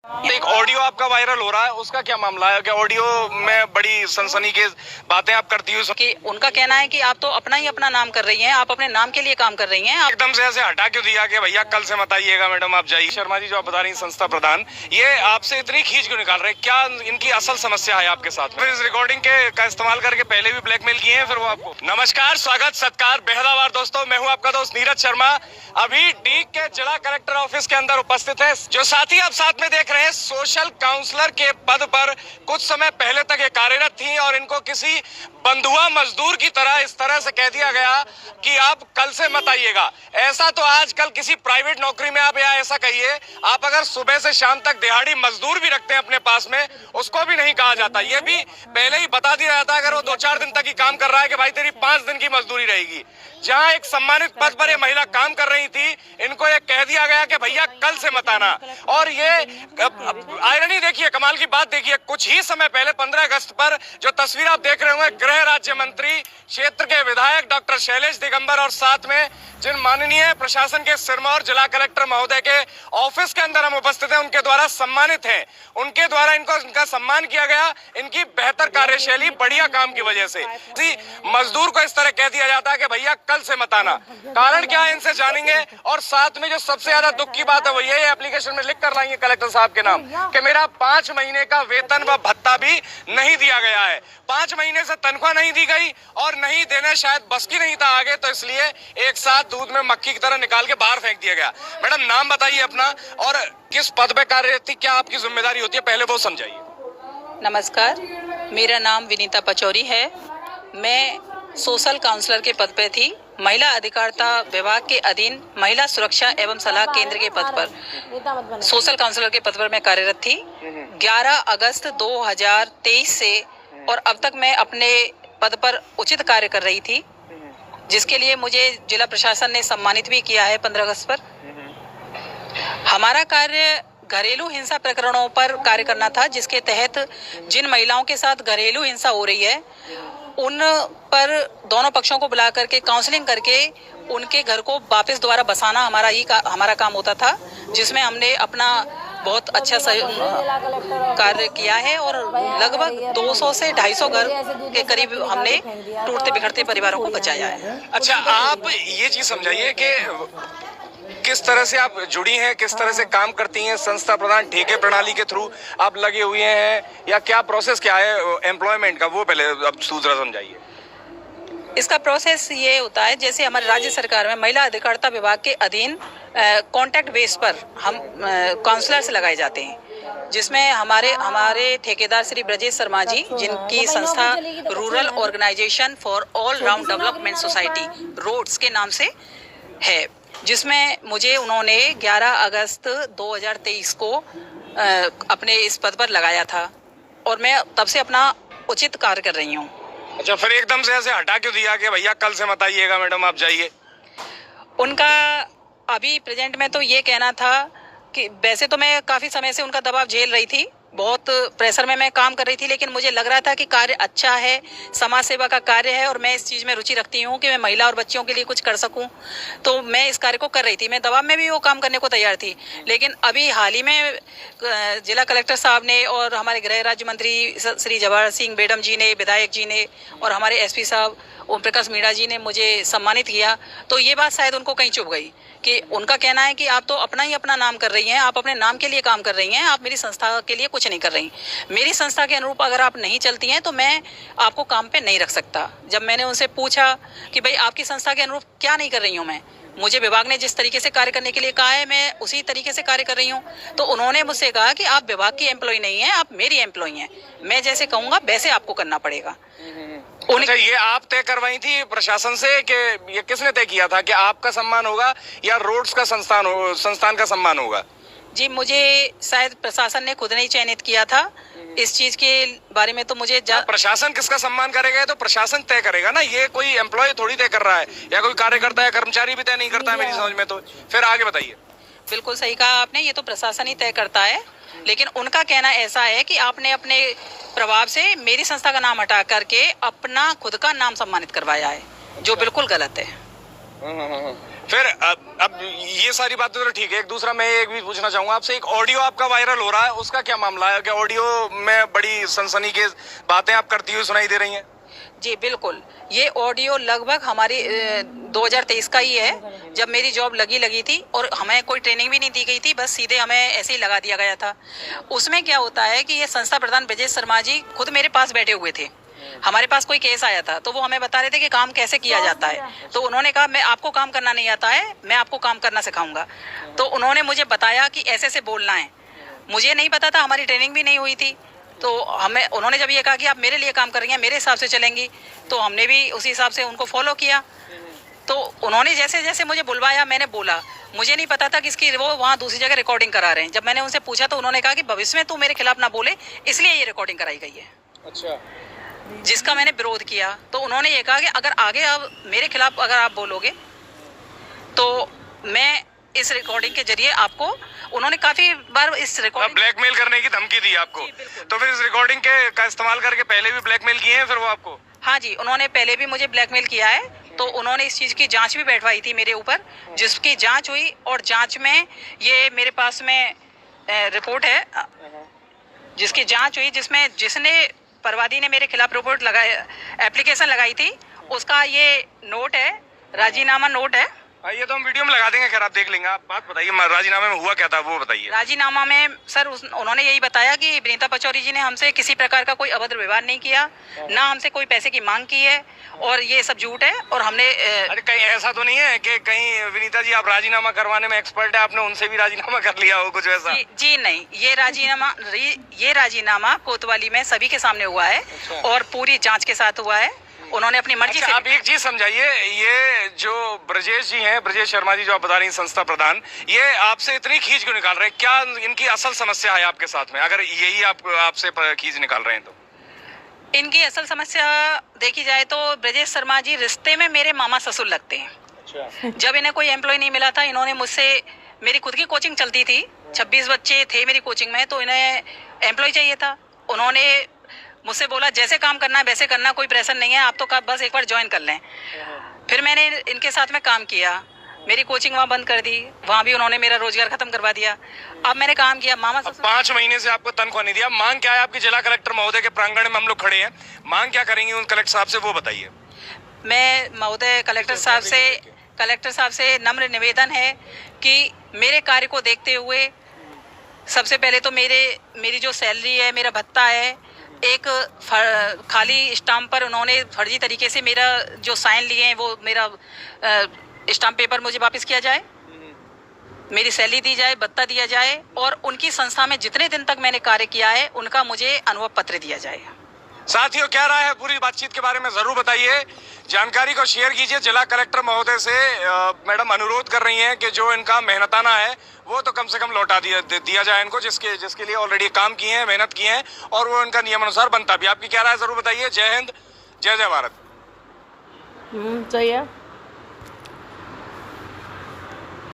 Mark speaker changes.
Speaker 1: एक ऑडियो आपका वायरल हो रहा है, उसका क्या मामला है? क्या ऑडियो में बड़ी सनसनी की बातें आप करती हुई
Speaker 2: कि उनका कहना है कि आप तो अपना ही अपना नाम कर रही हैं, आप अपने नाम के लिए काम कर रही हैं।
Speaker 1: एकदम से ऐसे हटा क्यों दिया कि भैया कल से मत आइएगा मैडम, आप जाइए? शर्मा जी जो आप बता रही हैं संस्था प्रधान, ये आपसे इतनी खींच क्यों निकाल रहे हैं? क्या इनकी असल समस्या है आपके साथ? फिर इस रिकॉर्डिंग का इस्तेमाल करके पहले भी ब्लैकमेल किए हैं फिर वो आपको। नमस्कार, स्वागत सत्कार बेहदाबार दोस्तों, मैं हूँ आपका दोस्त नीरज शर्मा। अभी डीग के जिला कलेक्टर ऑफिस के अंदर उपस्थित है। जो साथी आप साथ में देख रहे हैं सोशल काउंसलर के पद पर कुछ समय पहले तक ये कार्यरत थी और इनको किसी बंधुआ मजदूर की तरह इस तरह से कह दिया गया कि आप कल से मत आइएगा। ऐसा तो आजकल किसी प्राइवेट नौकरी में आप यहाँ ऐसा कहिए, आप अगर सुबह से शाम तक दिहाड़ी मजदूर भी रखते हैं अपने पास में, उसको भी नहीं कहा जाता। ये भी पहले ही बता दिया जाता अगर वो 2-4 दिन तक ही काम कर रहा है कि भाई तेरी 5 दिन की मजदूरी रहेगी। जहाँ एक सम्मानित पद पर ये महिला काम कर रही थी, इनको ये कह दिया गया कि भैया कल से मत आना। और ये आयरनी देखिए, कमाल की बात देखिए, कुछ ही समय पहले 15 अगस्त पर जो तस्वीर आप देख रहे होंगे, गृह राज्य मंत्री, क्षेत्र के विधायक डॉक्टर शैलेश दिगंबर और साथ में जिन माननीय प्रशासन के सिरमौर जिला कलेक्टर महोदय के ऑफिस के अंदर हम उपस्थित हैं, उनके द्वारा सम्मानित हैं। उनके द्वारा इनका सम्मान किया गया, इनकी बेहतर कार्यशैली, बढ़िया काम की वजह से। मजदूर को इस तरह कह दिया जाता है कि भैया कल से मत आना। कारण क्या है इनसे जानेंगे। और साथ में जो सबसे ज्यादा दुख की बात है वो ये एप्लीकेशन में लिख कर लाएंगे कलेक्टर साहब के नाम कि मेरा 5 महीने का वेतन व भत्ता भी नहीं दिया गया है। 5 महीने से तनख्वाह नहीं दी गई और नहीं देने शायद बस की नहीं था आगे, तो इसलिए एक साथ दूध में मक्खी की तरह निकाल के बाहर फेंक दिया गया। मैडम नाम बताइए अपना और किस पद पे कार्यरत थी, क्या आपकी जिम्मेदारी होती है, पहले वो समझाइए।
Speaker 2: नमस्कार, मेरा नाम विनीता पचौरी है। मैं सोशल काउंसलर के पद पे थी। महिला अधिकारिता विभाग के अधीन महिला सुरक्षा एवं सलाह केंद्र के पद पर, सोशल काउंसलर के पद पर मैं कार्यरत थी 11 अगस्त 2023 से, और अब तक मैं अपने पद पर उचित कार्य कर रही थी, जिसके लिए मुझे जिला प्रशासन ने सम्मानित भी किया है 15 अगस्त पर। हमारा कार्य घरेलू हिंसा प्रकरणों पर कार्य करना था, जिसके तहत जिन महिलाओं के साथ घरेलू हिंसा हो रही है उन पर दोनों पक्षों को बुला करके काउंसलिंग करके उनके घर को वापस दोबारा बसाना हमारा काम होता था, जिसमें हमने अपना बहुत अच्छा कार्य किया है और लगभग 200 से 250 घर के करीब हमने टूटते बिखरते परिवारों को बचाया है।
Speaker 1: अच्छा, आप ये चीज समझाइए कि किस तरह से आप जुड़ी हैं, किस तरह से काम करती हैं? संस्था प्रधान ठेके प्रणाली के थ्रू आप लगे हुए हैं या क्या प्रोसेस क्या है एम्प्लॉयमेंट का, वो पहले अब दूसरा समझाइए।
Speaker 2: इसका प्रोसेस ये होता है, जैसे हमारी राज्य सरकार में महिला अधिकारिता विभाग के अधीन कॉन्ट्रैक्ट बेस पर हम काउंसलर्स लगाए जाते हैं, जिसमें हमारे ठेकेदार श्री ब्रजेश शर्मा जी, जिनकी संस्था rural organisation for all round development society roads के नाम से है, जिसमें मुझे उन्होंने 11 अगस्त 2023 को अपने इस पद पर लगाया था और मैं तब से अपना उचित कार्य कर रही हूँ।
Speaker 1: अच्छा, फिर एकदम से ऐसे हटा क्यों दिया कि भैया कल से मत आइएगा मैडम, आप जाइए?
Speaker 2: उनका अभी प्रेजेंट में तो ये कहना था कि वैसे तो मैं काफ़ी समय से उनका दबाव झेल रही थी, बहुत प्रेशर में मैं काम कर रही थी, लेकिन मुझे लग रहा था कि कार्य अच्छा है, समाज सेवा का कार्य है और मैं इस चीज़ में रुचि रखती हूँ कि मैं महिला और बच्चियों के लिए कुछ कर सकूँ, तो मैं इस कार्य को कर रही थी। मैं दबाव में भी वो काम करने को तैयार थी, लेकिन अभी हाल ही में जिला कलेक्टर साहब ने और हमारे गृह राज्य मंत्री श्री जवाहर सिंह बेडम जी ने, विधायक जी ने और हमारे एसपी साहब ओम प्रकाश मीणा जी ने मुझे सम्मानित किया, तो ये बात शायद उनको कहीं चुभ गई कि उनका कहना है कि आप तो अपना ही अपना नाम कर रही हैं, आप अपने नाम के लिए काम कर रही हैं, आप मेरी संस्था के लिए कुछ नहीं कर रही। मेरी संस्था के अनुरूप अगर आप नहीं चलती हैं तो मैं आपको काम पे नहीं रख सकता। जब मैंने उनसे पूछा कि भाई आपकी संस्था के अनुरूप क्या नहीं कर रही हूँ मैं, मुझे विभाग ने जिस तरीके से कार्य करने के लिए कहा है मैं उसी तरीके से कार्य कर रही हूँ, तो उन्होंने मुझसे कहा कि आप विभाग की एम्प्लॉय नहीं हैं, आप मेरी एम्प्लॉय हैं, मैं जैसे कहूँगा वैसे आपको करना पड़ेगा।
Speaker 1: अच्छा, ये आप तय करवाई थी प्रशासन से कि ये किसने तय किया था कि आपका सम्मान होगा या रोड्स का संस्थान का सम्मान होगा?
Speaker 2: जी, मुझे शायद प्रशासन ने खुद नहीं चयनित किया था इस चीज के बारे में, तो मुझे
Speaker 1: प्रशासन किसका सम्मान करेगा तो प्रशासन तय करेगा ना, ये कोई एम्प्लॉय थोड़ी तय कर रहा है या कोई कार्यकर्ता या कर्मचारी भी तय नहीं करता है मेरी समझ में। तो फिर आगे बताइए।
Speaker 2: बिल्कुल सही कहा आपने, ये तो प्रशासन ही तय करता है, लेकिन उनका कहना ऐसा है कि आपने अपने प्रभाव से मेरी संस्था का नाम हटा करके अपना खुद का नाम सम्मानित करवाया है, जो बिल्कुल गलत है।
Speaker 1: फिर अब ये सारी बातें तो ठीक है। एक दूसरा मैं एक भी पूछना चाहूंगा आपसे, एक ऑडियो आपका वायरल हो रहा है, उसका क्या मामला है? क्या ऑडियो में बड़ी सनसनी के बातें आप करती हुई सुनाई दे रही हैं?
Speaker 2: जी बिल्कुल, ये ऑडियो लगभग हमारी 2023 का ही है, जब मेरी जॉब लगी थी और हमें कोई ट्रेनिंग भी नहीं दी गई थी, बस सीधे हमें ऐसे ही लगा दिया गया था। उसमें क्या होता है कि ये संस्था प्रधान ब्रजेश शर्मा जी खुद मेरे पास बैठे हुए थे। हमारे पास कोई केस आया था तो वो हमें बता रहे थे कि काम कैसे किया जाता है। तो उन्होंने कहा मैं आपको काम करना नहीं आता है, मैं आपको काम करना सिखाऊंगा। तो उन्होंने मुझे बताया कि ऐसे ऐसे बोलना है। मुझे नहीं पता था, हमारी ट्रेनिंग भी नहीं हुई थी। तो हमें उन्होंने जब ये कहा कि आप मेरे लिए काम करेंगे, मेरे हिसाब से चलेंगी, तो हमने भी उसी हिसाब से उनको फॉलो किया। तो उन्होंने जैसे जैसे मुझे बुलवाया मैंने बोला। मुझे नहीं पता था कि इसकी वो वहाँ दूसरी जगह रिकॉर्डिंग करा रहे हैं। जब मैंने उनसे पूछा तो उन्होंने कहा कि भविष्य में तू मेरे खिलाफ ना बोले, इसलिए ये रिकॉर्डिंग कराई गई है।
Speaker 1: अच्छा,
Speaker 2: जिसका मैंने विरोध किया। तो उन्होंने ये कहा कि अगर आगे अब मेरे खिलाफ अगर आप बोलोगे तो मैं इस रिकॉर्डिंग के जरिए आपको, उन्होंने काफी बार इस रिकॉर्डिंग
Speaker 1: ब्लैकमेल करने की धमकी दी आपको।
Speaker 2: जी, बिल्कुल।
Speaker 1: तो फिर इस रिकॉर्डिंग के का इस्तेमाल करके पहले भी ब्लैकमेल किए हैं फिर वो आपको?
Speaker 2: हाँ जी, उन्होंने पहले भी मुझे ब्लैकमेल किया है। तो उन्होंने इस चीज़ की जांच भी बैठवाई थी मेरे ऊपर, जिसकी जांच हुई और जांच में ये मेरे पास में रिपोर्ट है, जिसकी जांच हुई, जिसमें जिसने परवादी ने मेरे खिलाफ रिपोर्ट लगाया, एप्लीकेशन लगाई थी, उसका ये नोट है, राजीनामा नोट है।
Speaker 1: ये तो हम वीडियो में लगा देंगे, खैर आप देख लेंगे। आप बात बताइए, राजीनामे में हुआ क्या था वो बताइए।
Speaker 2: राजीनामा में सर उन्होंने यही बताया कि विनीता पचौरी जी ने हमसे किसी प्रकार का कोई अभद्र व्यवहार नहीं किया, ना हमसे कोई पैसे की मांग की है, और ये सब झूठ है। और हमने
Speaker 1: अरे कहीं ऐसा तो नहीं है कि कहीं विनीता जी आप राजीनामा करवाने में एक्सपर्ट है, आपने उनसे भी राजीनामा कर लिया हो कुछ ऐसा?
Speaker 2: जी नहीं, ये राजीनामा कोतवाली में सभी के सामने हुआ है।
Speaker 1: अच्छा।
Speaker 2: और पूरी जांच के साथ हुआ है। उन्होंने अपनी मर्जी
Speaker 1: अच्छा,
Speaker 2: से।
Speaker 1: आप एक चीज समझाइए, ये जो ब्रजेश जी हैं, ब्रजेश शर्मा जी जो आप बता रही हैं संस्था प्रधान, ये आपसे इतनी खींच क्यों निकाल रहे हैं? क्या इनकी असल समस्या है आपके साथ में, अगर यही आपसे खींच निकाल रहे हैं तो?
Speaker 2: इनकी असल समस्या देखी जाए तो ब्रजेश शर्मा जी रिश्ते में मेरे मामा ससुर लगते हैं।
Speaker 1: अच्छा।
Speaker 2: जब इन्हें कोई एम्प्लॉय नहीं मिला था, इन्होंने मुझसे, मेरी खुद की कोचिंग चलती थी, 26 बच्चे थे मेरी कोचिंग में, तो इन्हें एम्प्लॉय चाहिए था। उन्होंने मुझसे बोला जैसे काम करना है वैसे करना, कोई प्रेशर नहीं है, आप तो बस एक बार ज्वाइन कर लें। फिर मैंने इनके साथ में काम किया, मेरी कोचिंग वहाँ बंद कर दी, वहाँ भी उन्होंने मेरा रोजगार खत्म करवा दिया। अब मैंने काम किया, मामा ससुर।
Speaker 1: 5 महीने से आपको तनख्वाह नहीं दिया, मांग क्या है आपकी? जिला कलेक्टर महोदय के प्रांगण में हम लोग खड़े हैं, मांग क्या करेंगे उन कलेक्टर साहब से वो बताइए।
Speaker 2: मैं महोदय कलेक्टर साहब से नम्र निवेदन है कि मेरे कार्य को देखते हुए सबसे पहले तो मेरी जो सैलरी है, मेरा भत्ता है, एक खाली स्टाम्प पर उन्होंने फर्जी तरीके से मेरा जो साइन लिए हैं वो मेरा स्टाम्प पेपर मुझे वापस किया जाए, मेरी सैलरी दी जाए, भत्ता दिया जाए, और उनकी संस्था में जितने दिन तक मैंने कार्य किया है उनका मुझे अनुभव पत्र दिया जाए।
Speaker 1: साथियों, क्या राय है पूरी बातचीत के बारे में जरूर बताइए, जानकारी को शेयर कीजिए। जिला कलेक्टर महोदय से मैडम अनुरोध कर रही हैं कि जो इनका मेहनताना है वो तो कम से कम लौटा दिया जाए इनको, जिसके लिए ऑलरेडी काम किए हैं, मेहनत की है, और वो इनका नियमानुसार बनता भी। आपकी क्या राय जरूर बताइए। जय हिंद, जय जय भारत।
Speaker 3: सही है।